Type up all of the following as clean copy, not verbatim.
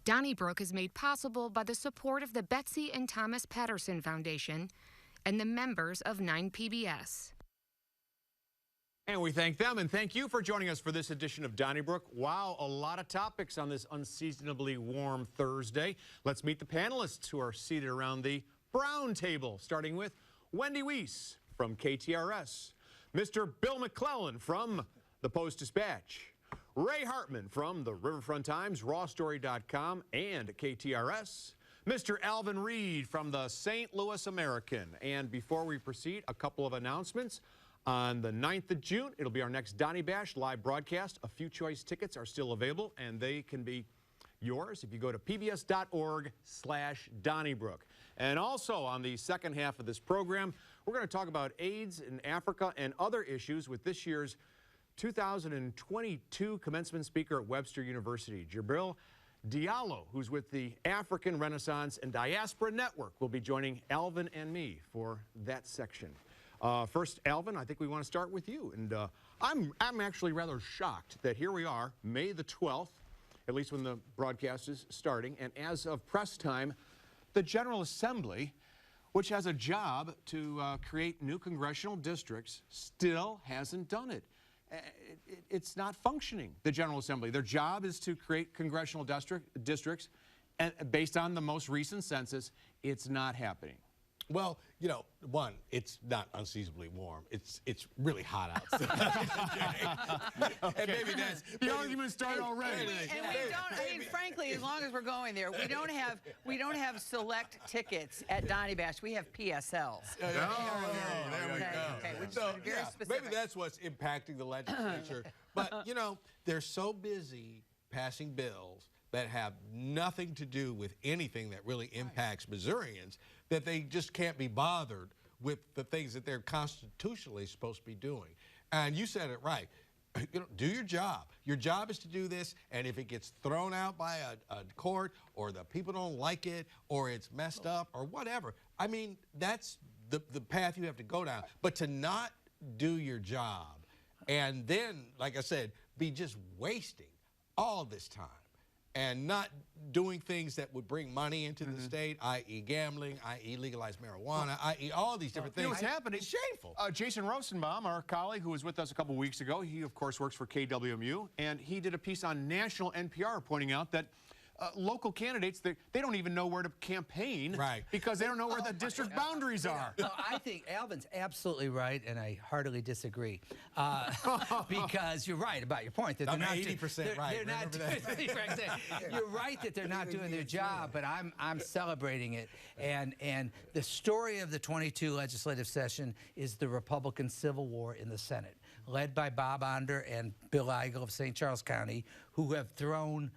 Donnybrook is made possible by the support of the Betsy and Thomas Patterson Foundation and the members of 9PBS. And we thank them and thank you for joining us for this edition of Donnybrook. Wow, a lot of topics on this unseasonably warm Thursday. Let's meet the panelists who are seated around the brown table, starting with Wendy Wiese from KTRS, Mr. Bill McClellan from the Post-Dispatch, Ray Hartmann from the Riverfront Times, rawstory.com, and KTRS, Mr. Alvin Reid from the St. Louis American. And before we proceed, a couple of announcements. On the 9th of June, it'll be our next Donny Bash live broadcast. A few choice tickets are still available, and they can be yours if you go to pbs.org/Donnybrook. And also on the second half of this program, we're going to talk about AIDS in Africa and other issues with this year's 2022 commencement speaker at Webster University, Jibril Diallo, who's with the African Renaissance and Diaspora Network, will be joining Alvin and me for that section. First, Alvin, I think we want to start with you. And I'm actually rather shocked that here we are, May the 12th, at least when the broadcast is starting, and as of press time, the General Assembly, which has a job to create new congressional districts, still hasn't done it. It's not functioning, the General Assembly. Their job is to create congressional districts, and based on the most recent census, it's not happening. Well, you know, one, it's not unseasonably warm. It's really hot outside. Okay. And maybe that's the argument started already. And we don't. I mean, frankly, as long as we're going there, we don't have select tickets at Donny Bash. We have PSLs. There we go. Okay, which So, is very specific. maybe that's what's impacting the legislature. But you know, they're so busy passing bills that have nothing to do with anything that really impacts Missourians that they just can't be bothered with the things that they're constitutionally supposed to be doing. And you said it right. You know, do your job. Your job is to do this, and if it gets thrown out by a court, or the people don't like it, or it's messed up, or whatever, I mean, that's the path you have to go down. But to not do your job, and then, like I said, be just wasting all this time, and not doing things that would bring money into the state, i.e. gambling, i.e. legalized marijuana, i.e. all these different things. You know what's happening? It's shameful. Jason Rosenbaum, our colleague who was with us a couple weeks ago, he of course works for KWMU, and he did a piece on national NPR pointing out that local candidates, they don't even know where to campaign, right, because they don't know where the district boundaries are. No, I think Alvin's absolutely right, and I heartily disagree. Because you're right about your point. That I'm they're not 80% right. They're not doing, you're right that they're not doing their job, but I'm celebrating it. And the story of the 22 legislative session is the Republican Civil War in the Senate, led by Bob Onder and Bill Eigel of St. Charles County, who have thrown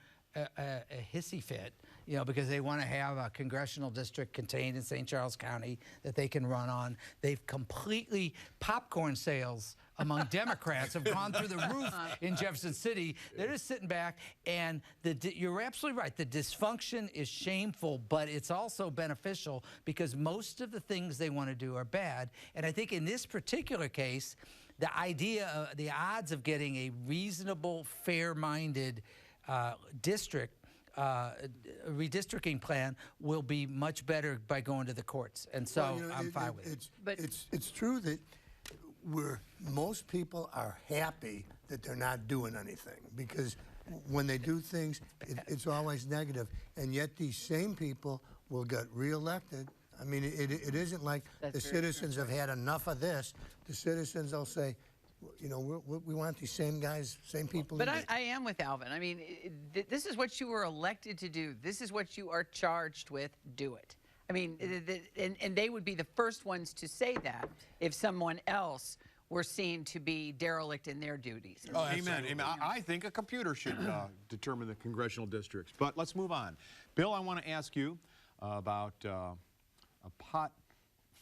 a hissy fit, you know, because they want to have a congressional district contained in St. Charles County that they can run on. They've completely, popcorn sales among Democrats have gone through the roof in Jefferson City. They're just sitting back, and you're absolutely right. The dysfunction is shameful, but it's also beneficial because most of the things they want to do are bad. And I think in this particular case, the idea, the odds of getting a reasonable, fair-minded district redistricting plan will be much better by going to the courts, and so well, you know, I'm fine with it. But it's true that most people are happy that they're not doing anything, because when they do things, it's always negative, and yet these same people will get reelected. I mean, it isn't like the citizens have had enough of this. The citizens will say, you know, we want these same guys, same people. But I am with Alvin. I mean, this is what you were elected to do. This is what you are charged with. Do it. I mean, and they would be the first ones to say that if someone else were seen to be derelict in their duties. Oh, amen. Amen. I think a computer should determine the congressional districts. But let's move on. Bill, I want to ask you about a pot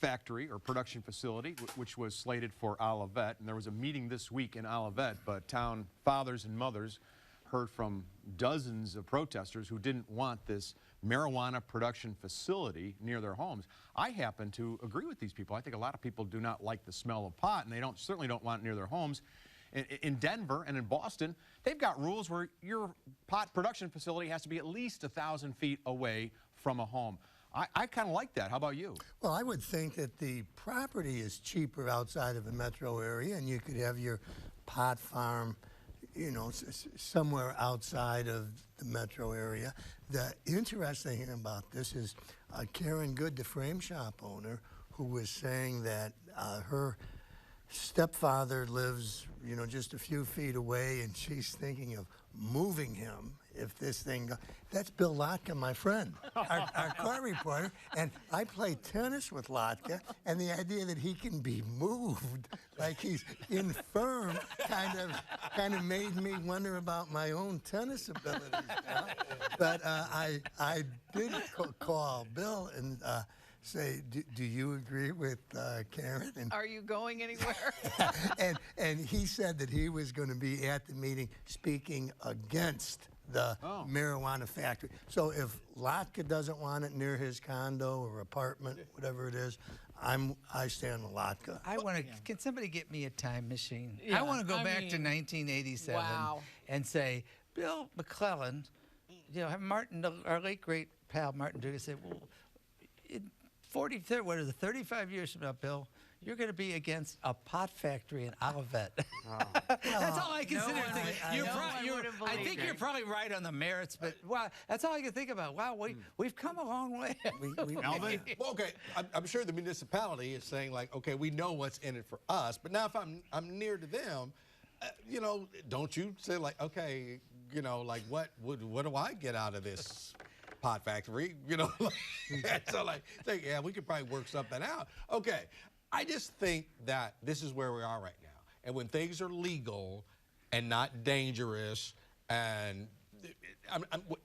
factory or production facility, which was slated for Olivet, and there was a meeting this week in Olivet, but town fathers and mothers heard from dozens of protesters who didn't want this marijuana production facility near their homes. I happen to agree with these people. I think a lot of people do not like the smell of pot, and they certainly don't want it near their homes. In Denver and in Boston, they've got rules where your pot production facility has to be at least 1,000 feet away from a home. I kind of like that. How about you? Well, I would think that the property is cheaper outside of a metro area, and you could have your pot farm, you know, somewhere outside of the metro area. The interesting thing about this is Karen Good, the frame shop owner, who was saying that her stepfather lives, you know, just a few feet away, and she's thinking of moving him if this thing goes. That's Bill Lotka, my friend, our car reporter, and I play tennis with Lotka, and the idea that he can be moved like he's infirm kind of made me wonder about my own tennis abilities now. But I did call Bill and say, do you agree with Karen? And Are you going anywhere? and he said that he was going to be at the meeting speaking against the marijuana factory. So if Lotka doesn't want it near his condo or apartment, whatever it is, I stand with Lotka. I want to. Can somebody get me a time machine? Yeah, I want to go back to mean, 1987 wow. and say, Bill McClellan, you know, Martin, our late great pal Martin Dugas said, well, in 35 years from now, Bill, you're going to be against a pot factory in Olivet. That's all I consider. I think you're probably right on the merits, but wow, that's all I can think about. Wow, we've come a long way. Alvin? Well, okay, I'm sure the municipality is saying, like, okay, we know what's in it for us, but now if I'm near to them, you know, don't you say, like, okay, you know, like, what do I get out of this pot factory? You know, so like, yeah, we could probably work something out. Okay, I just think that this is where we are right now, and when things are legal and not dangerous, and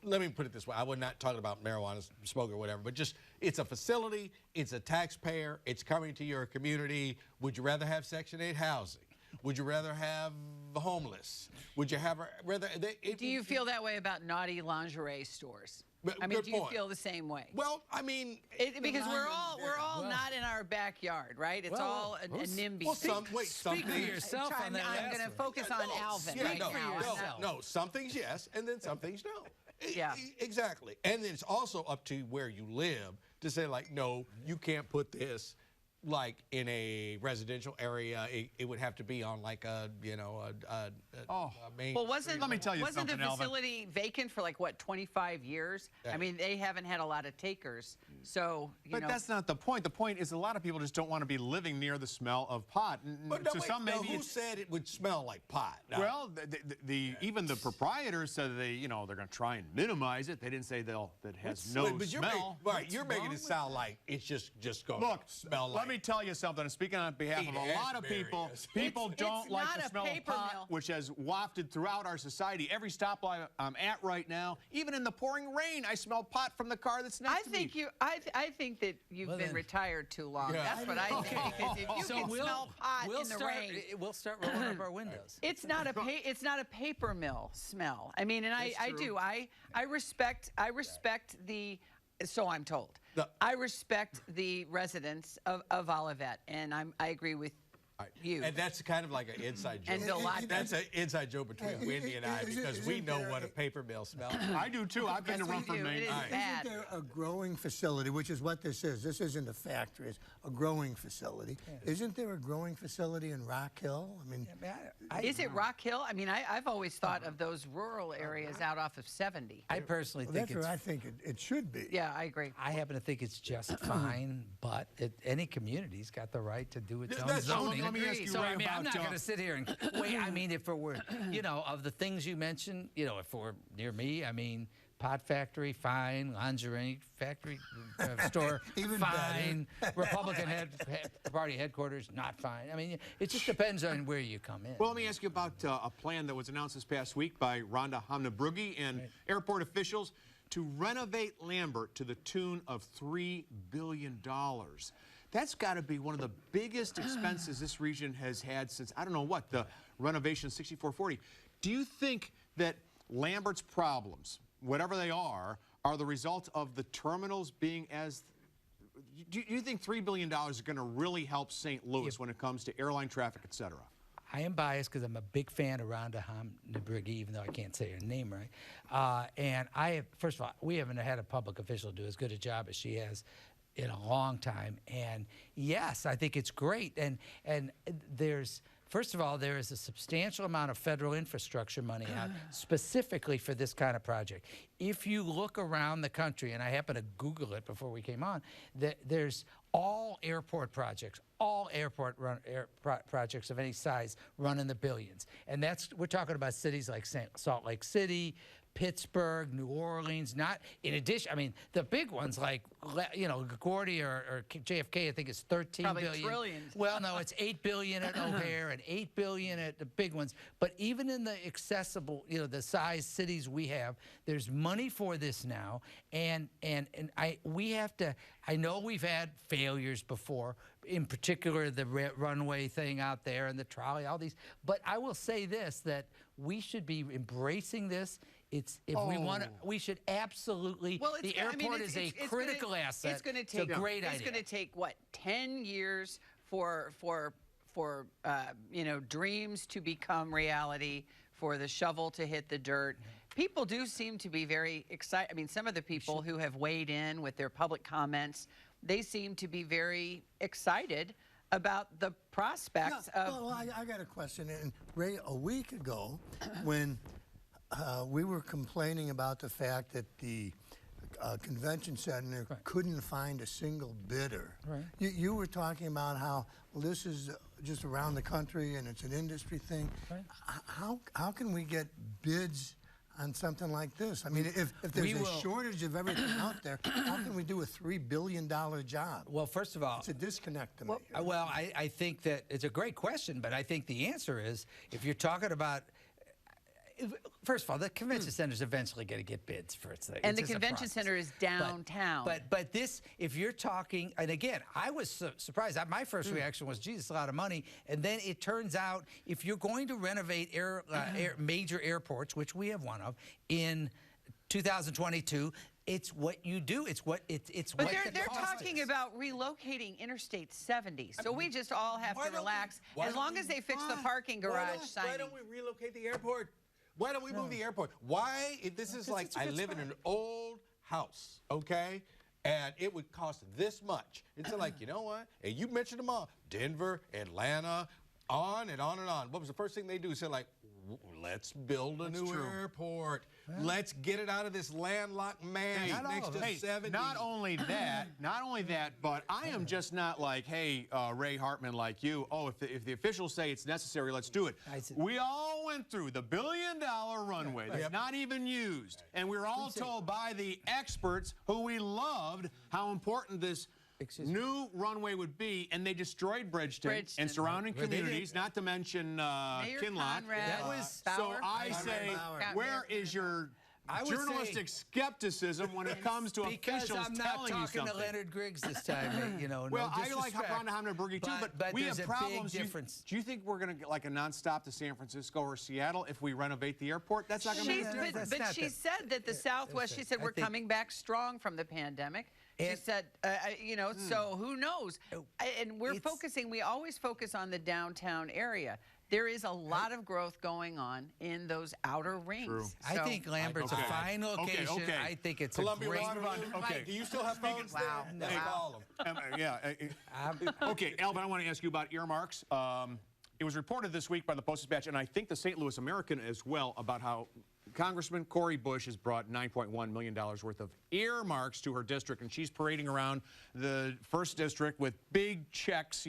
let me put it this way, I would not talk about marijuana smoke or whatever, but just it's a facility, it's a taxpayer, it's coming to your community. Would you rather have Section 8 housing? Would you rather have homeless? Would you rather? Do you feel that way about naughty lingerie stores? I mean, do you feel the same way? Well, I mean, because we're all not in our backyard, right? It's all a NIMBY. Well, thing. Speak for yourself on that. I'm going to focus on Alvin right now. No, some things yes, and then some things no. Yeah. Exactly. And then it's also up to where you live to say, like, no, you can't put this like in a residential area. It would have to be on like a, you know, a main. Well, let me tell you wasn't something, the facility vacant for like what, 25 years? Yeah. I mean, they haven't had a lot of takers, so you know. But that's not the point. The point is a lot of people just don't want to be living near the smell of pot. But no, to wait, some, maybe who said it would smell like pot? No. Well, even the proprietors said they're going to try and minimize it. They didn't say that has no smell. You're making it sound like it's just going Look, to smell like. let me tell you something. I'm speaking on behalf of a lot of people. People don't like the smell of pot, which has wafted throughout our society. Every stoplight I'm at right now, even in the pouring rain, I smell pot from the car that's next to me. I think that you've been retired too long. Yeah. That's what I think. Because if you can smell pot in the rain, we'll start rolling up our windows. it's not a paper mill smell. I mean, and I respect the. So I'm told. I respect the residents of Olivet, and I agree with you. And that's kind of like an inside joke. And Bill Lotka. That's an inside joke between Wendy and I, because we know what a paper mill smells like. I do too. I've been to Rumford, Maine. It is bad. Isn't there a growing facility, which is what this is? This isn't a factory, it's a growing facility. Yeah. Isn't there a growing facility in Rock Hill? I mean, is it Rock Hill? I mean, I've always thought of those rural areas out off of 70. I personally think that's where I think it should be. Yeah, I agree. I happen to think it's just fine, but any community's got the right to do its own zoning. Let me ask you So right I mean, I'm about, not going to sit here and wait. I mean, if it were, you know, of the things you mentioned, you know, if it were near me, I mean, pot factory, fine. Lingerie factory store, Even fine. Republican party headquarters, not fine. I mean, it just depends on where you come in. Well, let me ask you about a plan that was announced this past week by Rhonda Hamnabrugge and airport officials to renovate Lambert to the tune of $3 billion. That's got to be one of the biggest expenses this region has had since, I don't know what, the renovation 6440. Do you think that Lambert's problems, whatever they are the result of the terminals being as... Do you think $3 billion is going to really help St. Louis when it comes to airline traffic, et cetera? I am biased because I'm a big fan of Rhonda Hamnebrigi, even though I can't say her name right. And first of all, we haven't had a public official do as good a job as she has in a long time. And yes, I think it's great. And there's... First of all, there is a substantial amount of federal infrastructure money out specifically for this kind of project. If you look around the country, and I happened to Google it before we came on, there's all airport projects, projects of any size run in the billions. And we're talking about cities like Salt Lake City, Pittsburgh, New Orleans, not in addition. I mean, the big ones like, LaGuardia or JFK, I think it's $13 Probably billion. Trillions. Well, no, it's $8 billion at O'Hare and $8 billion at the big ones. But even in the accessible, the size cities we have, there's money for this now. And we have to. I know we've had failures before, in particular the runway thing out there and the trolley, all these. But I will say this: that we should be embracing this. We want to, we should absolutely. Well, the airport is a critical asset. It's going to take. It's a great idea. It's going to take what, 10 years for dreams to become reality, for the shovel to hit the dirt. People do seem to be very excited. I mean, some of the people who have weighed in with their public comments, they seem to be very excited about the prospects of. Well, I got a question. And Ray, a week ago, when we were complaining about the fact that the convention center couldn't find a single bidder. Right. You were talking about how, well, this is just around the country and it's an industry thing. Right. How can we get bids on something like this? I mean, if there's a shortage of everything out there, how can we do a $3 billion job? Well, first of all, it's a disconnect to me. Well, I think that it's a great question, but I think the answer is, if you're talking about, first of all, the convention center is eventually going to get bids for its thing. And the convention center is downtown. But this, if you're talking, and again, I was surprised. My first reaction was, geez, it's a lot of money. And then it turns out, if you're going to renovate major airports, which we have one of, in 2022, it's what you do. It's what But they're talking about relocating Interstate 70. So we just all have to relax. As long as they fix the parking garage signing. Why don't we relocate the airport? Why don't we move the airport? Why? This is like, I live in an old house, okay? And it would cost this much. It's like, you know what? And you mentioned them all. Denver, Atlanta, on and on and on. What was the first thing they do? Say like, let's build a new airport. Let's get it out of this landlocked mass next to 70. Not only that, but I am just not like, hey, Ray Hartman, like you, oh, if the officials say it's necessary, let's do it. We all went through the $1 billion runway that's not even used, and we were all told by the experts who we loved how important this new runway would be, and they destroyed Bridgeton and surrounding communities, not to mention Kinloch. So I say, where is your journalistic skepticism when it comes to officials telling you something? Because I'm not talking to Leonard Griggs this time, Well, I like Rhonda Hamnebrigi too, but we have problems. Big difference. Do you think we're going to get like a nonstop to San Francisco or Seattle if we renovate the airport? That's not going to make a difference. But she said that the Southwest, she said, we're coming back strong from the pandemic. She said, so who knows? And we're focusing, we always focus on the downtown area. There is a lot of growth going on in those outer rings. True. So, I think Lambert's a fine location. Okay. I think it's Columbia a great... Okay. Do you still have phones there? Wow. Call them. Okay, Alvin, I want to ask you about earmarks. It was reported this week by the Post-Dispatch, and I think the St. Louis American as well, about how Congressman Cori Bush has brought $9.1 million worth of earmarks to her district, and she's parading around the 1st District with big checks,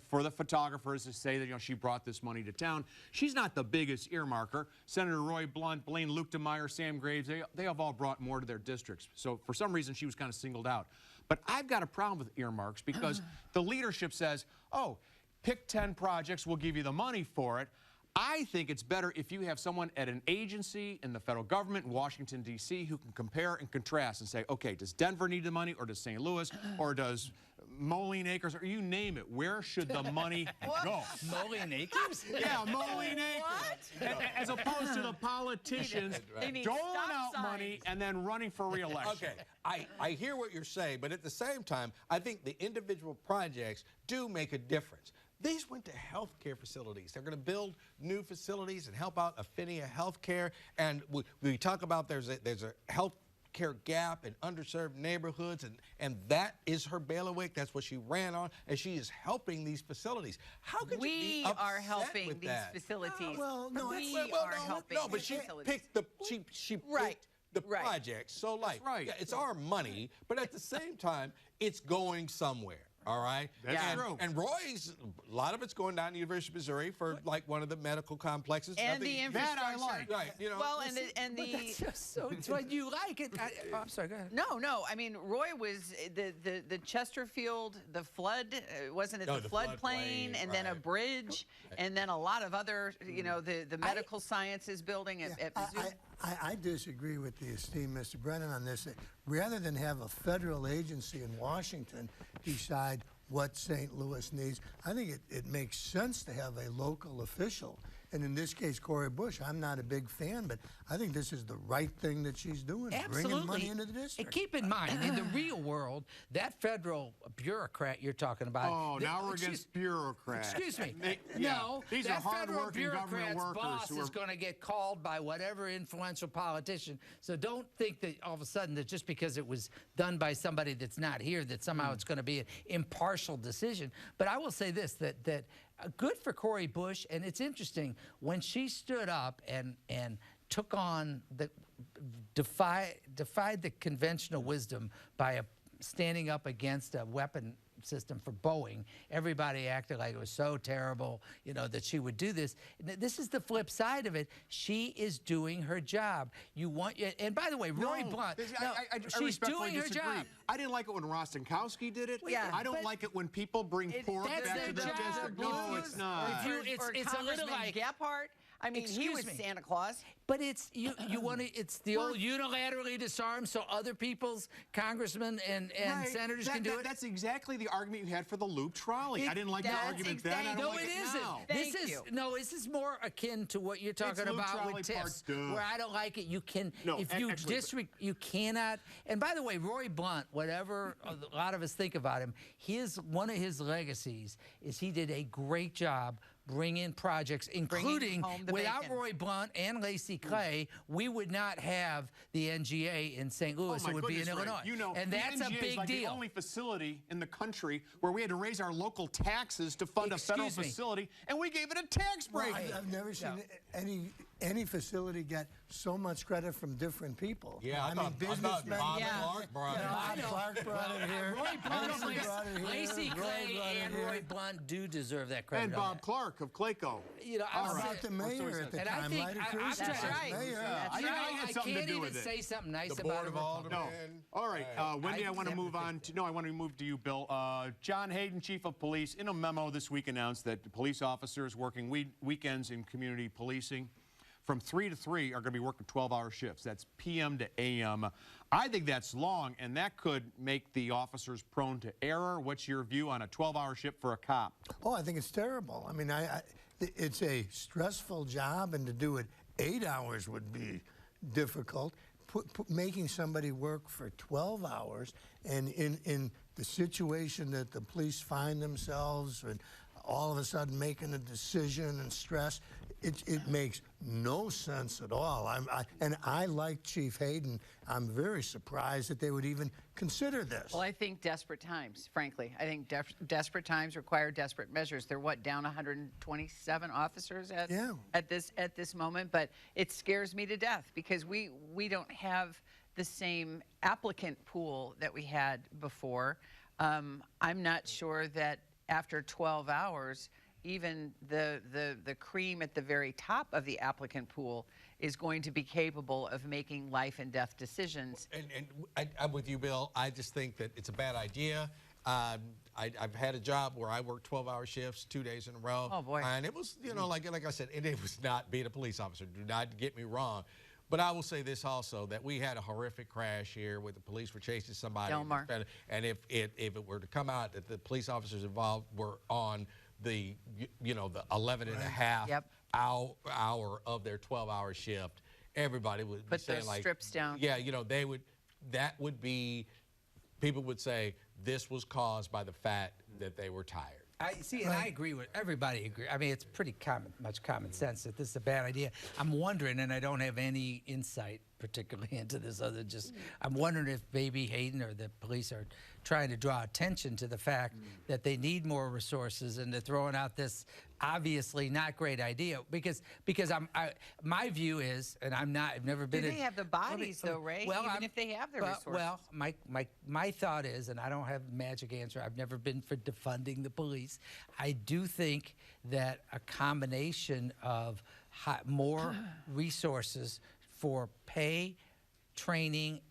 for the photographers to say that, she brought this money to town. She's not the biggest earmarker. Senator Roy Blunt, Blaine Luetkemeyer, Sam Graves, they have all brought more to their districts. So for some reason, she was kind of singled out. But I've got a problem with earmarks because the leadership says, oh, pick 10 projects, we'll give you the money for it. I think it's better if you have someone at an agency in the federal government in Washington, D.C. who can compare and contrast and say, okay, does Denver need the money, or does St. Louis, or does Moline Acres, or you name it. Where should the money go? Moline Acres? Yeah, Moline Acres. As opposed to the politicians doling out money and then running for re-election. Okay, I hear what you're saying, but at the same time, I think the individual projects do make a difference. These went to healthcare facilities. They're going to build new facilities and help out Affinia Healthcare. And we talk about there's a health care gap in underserved neighborhoods, and that is her bailiwick. That's what she ran on, and she is helping these facilities. How could you be upset are helping with these that? facilities. Well, no, we are helping No, but these she facilities. picked the picked the Right. project. So like, right. yeah, it's our money, but at the same time, it's going somewhere. All right? That's true. And Roy's, a lot of it's going down to the University of Missouri for like one of the medical complexes. And the infrastructure. That I like. Right, you know. Well, and But that's just so, it's what you like it. I'm sorry, go ahead. No. I mean, Roy was the Chesterfield, the flood, wasn't it No, the the floodplain, and then a right. bridge, and then a lot of other, you know, the medical sciences building at Mizzou. I disagree with the esteemed Mr. Brennan on this. Rather than have a federal agency in Washington decide what St. Louis needs, I think it makes sense to have a local official. And in this case, Cori Bush, I'm not a big fan, but I think this is the right thing that she's doing, bringing money into the district. And keep in mind, in the real world, that federal bureaucrat you're talking about. Oh, now we're against bureaucrats. Excuse me. Yeah. No, These that are federal hard-working government bureaucrat's workers boss who is are... going to get called by whatever influential politician. So don't think that all of a sudden that just because it was done by somebody that's not here, that somehow it's going to be an impartial decision. But I will say this, that good for Cori Bush, and it's interesting, when she stood up and took on defied the conventional wisdom by standing up against a weapon system for Boeing, everybody acted like it was so terrible, you know, that she would do this. This is the flip side of it. She is doing her job. And by the way, Roy Blunt, she's doing her job. I didn't like it when Rostenkowski did it. Yeah, I don't like it when people bring pork that's back to their their job. district. No, it's not. Or It's a little Congressman like Gephardt. I mean, he was Excuse me. Santa Claus. But it's you want to. It's the old unilaterally disarm, so other people's congressmen and Right. senators can do it. That's exactly the argument you had for the loop trolley. I didn't like the That's argument then. I exactly- don't No, like it it isn't. now. Thank This is you. this is more akin to what you're talking Luke about Trolley with TIFs, Part 2. where I don't like it. You can, No, if you actually, you cannot. And by the way, Roy Blunt, whatever a lot of us think about him, one of his legacies is he did a great job bringing projects, including home the without bacon. Roy Blunt and Lacey Clay, we would not have the NGA in St. Louis. Oh, It would be in goodness, Ray. Illinois. You know, and the that's NGA a is big like deal. the only facility in the country where we had to raise our local taxes to fund a federal Excuse me. facility, and we gave it a tax break. I've never seen any facility get so much credit from different people. Yeah, I thought businessmen. Bob Yeah. Clark brought it up. Bob Clark brought it here. Roy Blunt, Lacey brought it here. Lacey Roy Clay brought it and here. Roy Blunt do deserve that credit. And on Bob that. Clark of Clayco. You know, How I'm about the mayor at the And I time, think Lyda I'm Cruz? trying That's to- right. Mayor. That's I right. had something to can't do even with it. say something nice The about Board a of Republican. Aldermen. All right, Wendy, I want to move on to, I want to move to you, Bill. John Hayden, Chief of Police, in a memo this week announced that police officers working weekends in community policing from 3 to 3 are going to be working 12-hour shifts. That's PM to AM. I think that's long, and that could make the officers prone to error. What's your view on a 12-hour shift for a cop? Oh, I think it's terrible. I mean, it's a stressful job, and to do it 8 hours would be difficult. Making somebody work for 12 hours, and in the situation that the police find themselves, and all of a sudden making a decision and stress, it makes no sense at all. And I like Chief Hayden. I'm very surprised that they would even consider this. Well, I think desperate times, frankly. I think desperate times require desperate measures. They're down 127 officers at this moment, but it scares me to death because we don't have the same applicant pool that we had before. I'm not sure that after 12 hours, even the cream at the very top of the applicant pool is going to be capable of making life and death decisions. And I'm with you, Bill. I just think that it's a bad idea. I've had a job where I worked 12-hour shifts 2 days in a row. Oh, boy. And it was, you know, like I said, it was not being a police officer. Do not get me wrong. But I will say this also, that we had a horrific crash here where the police were chasing somebody. Delmar. And if it were to come out that the police officers involved were on the 11 and a half hour of their 12-hour shift, everybody would be Put saying those like, strips down. yeah, that would be, people would say this was caused by the fact that they were tired. I see, and I agree with everybody. I mean, it's pretty much common sense that this is a bad idea. I'm wondering, and I don't have any insight particularly into this other just, I'm wondering if maybe Hayden or the police are trying to draw attention to the fact that they need more resources, and they're throwing out this obviously not great idea because my view is, and I've never been. Do they have the bodies though, Ray? Well, even if they have the resources. Well, my thought is, and I don't have a magic answer. I've never been for defunding the police. I do think that a combination of more resources for pay, training,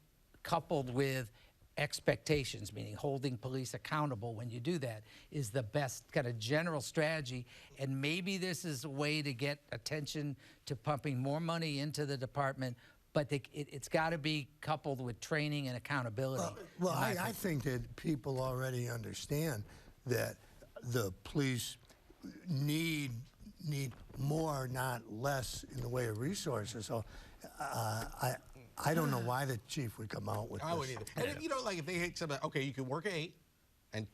coupled with expectations, meaning holding police accountable when you do that, is the best kind of general strategy. And maybe this is a way to get attention to pumping more money into the department, but it's got to be coupled with training and accountability. Well, I think that people already understand that the police need more, not less, in the way of resources. So I don't know why the chief would come out with this. I wouldn't either. And like if they hate something, okay, you can work 8 and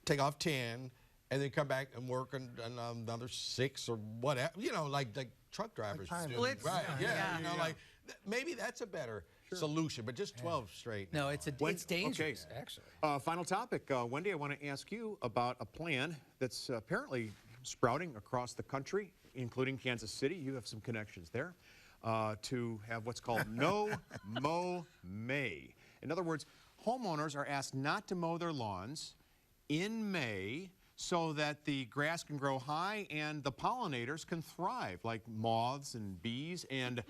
take off 10, and then come back and work another 6 or whatever. Like truck drivers do. Blitz. Right? Yeah. Yeah. Like maybe that's a better solution, but just 12 straight. No, it's dangerous, actually. Final topic. Wendy, I want to ask you about a plan that's apparently sprouting across the country, including Kansas City. You have some connections there. To have what's called No Mow May. In other words, homeowners are asked not to mow their lawns in May so that the grass can grow high and the pollinators can thrive, like moths and bees. And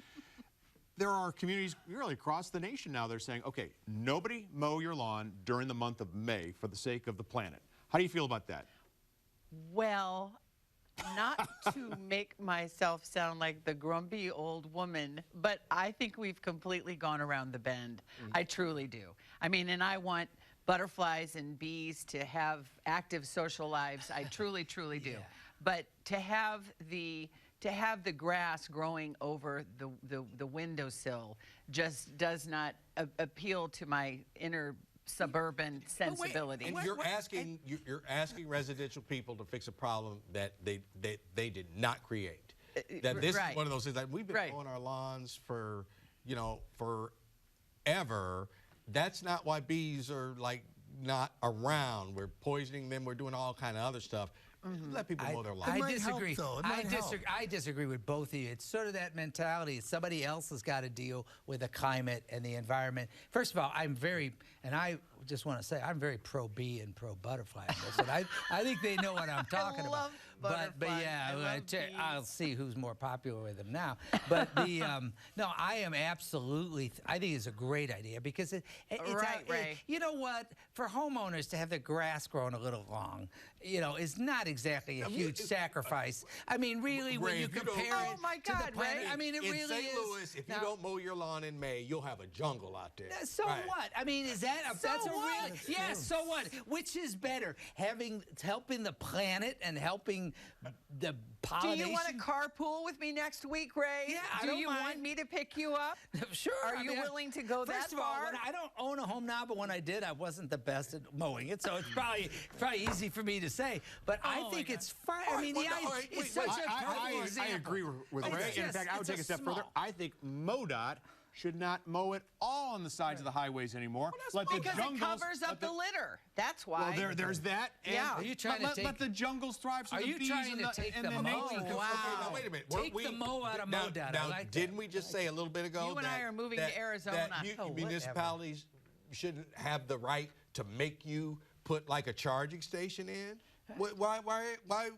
there are communities really across the nation now, they're saying, okay, nobody mow your lawn during the month of May for the sake of the planet. How do you feel about that? Well, not to make myself sound like the grumpy old woman, but I think we've completely gone around the bend. I truly do. I mean, and I want butterflies and bees to have active social lives. I truly, truly do. But to have the grass growing over the windowsill just does not appeal to my inner suburban sensibility. And you're asking residential people to fix a problem that they did not create. That this is one of those things that we've been mowing our lawns for forever. That's not why bees are like not around. We're poisoning them. We're doing all kind of other stuff. Let people mow their lawns. I disagree. I disagree with both of you. It's sort of that mentality. Somebody else has got to deal with the climate and the environment. First of all, I just want to say, I'm very pro-bee and pro-butterfly. And I think they know what I'm talking about. But yeah, I'll see who's more popular with them now. But no, I am absolutely. I think it's a great idea because Ray. You know what? For homeowners to have the grass growing a little long, is not exactly a huge sacrifice. I mean, really, when you compare it to the planet, I mean, it really is. In St. Louis, if you don't mow your lawn in May, you'll have a jungle out there. So what? I mean, is that that's a really? Yeah. So what? Which is better, helping the planet and helping the pollination? Do you want to carpool with me next week, Ray? Yeah, Do you want me to pick you up? Sure. Are you willing to go that far? First of all, I don't own a home now, but when I did, I wasn't the best at mowing it, so it's probably easy for me to say. But I think it's fine. I mean, it's such a perfect example. I agree with Ray. In fact, I would take a step further. I think MoDOT should not mow it all on the sides of the highways anymore. Well, because it covers up the litter. That's why. Well, there's that. And Are you trying to let the jungles thrive so the bees and the nature. Wow. Wait a minute. Take the mow out of MoDOT. Now, didn't we just say a little bit ago you and I are moving to Arizona? That municipalities shouldn't have the right to make you put like a charging station in? Why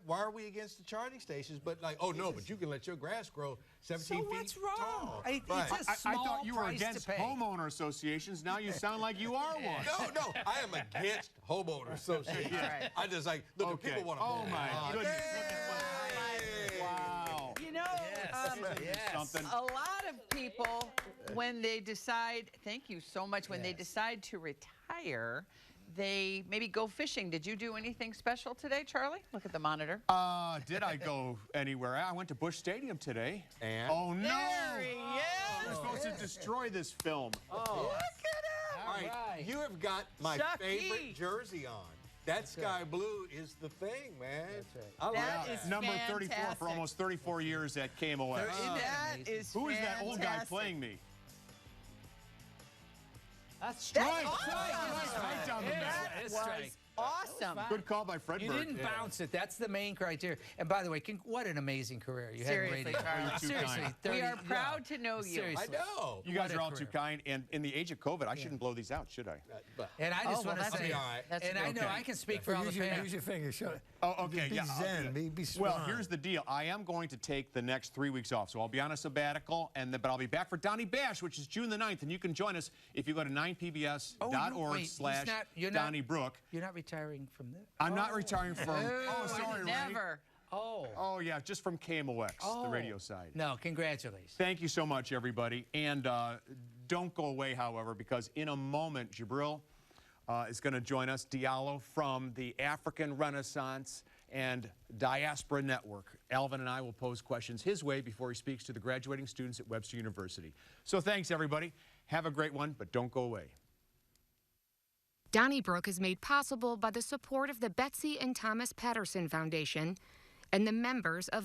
are we against the charging stations? But like, oh no, but you can let your grass grow 17 feet what's wrong? tall. I thought you were against homeowner associations. Now you sound like you are one. No, I am against homeowner associations. Right. I just like, look, if people want to. Oh my goodness. Wow. You know, something. A lot of people, when they decide, thank you so much, when they decide to retire, they maybe go fishing. Did you do anything special today, Charlie? Look at the monitor. Did I go anywhere? I went to Busch Stadium today. And? Oh, no. There he is. We're supposed to destroy this film. Oh. Look at him. All right. You have got my Chucky. favorite jersey on. That sky blue is the thing, man. That's right. I like That that. is Number 34 for fantastic. almost 34 years at KMOX. That is Who is that old guy fantastic. playing me? That's strike. That's awesome. Right down the middle. That It's was strike. awesome. Good call by Fred You Burke. didn't Yeah. bounce it. That's the main criteria. And by the way, what an amazing career you had in Seriously, radio. Charlie. You're too Seriously, kind. 30 We are proud to know you. Seriously. I know. You guys What are a all too career. kind. And in the age of COVID, I shouldn't blow these out, should I? But And I just want to that's say, all right. That's and I know okay. I can speak for all the Use fans. your finger. Show it. Oh, okay. Be Yeah. I'll do zen. that. Be strong. Well, here's the deal. I am going to take the next 3 weeks off, so I'll be on a sabbatical, but I'll be back for Donnie Bash, which is June the 9th, and you can join us if you go to 9pbs.org/Donnybrook. You're not retiring from this? I'm not retiring from. Oh, sorry, Ray. Never. Oh. Oh, yeah, just from KMOX, the radio side. No, congratulations. Thank you so much, everybody. And don't go away, however, because in a moment, Jabril is going to join us, Diallo from the African Renaissance and Diaspora Network. Alvin and I will pose questions his way before he speaks to the graduating students at Webster University. So thanks, everybody. Have a great one, but don't go away. Donnybrook is made possible by the support of the Betsy and Thomas Patterson Foundation and the members of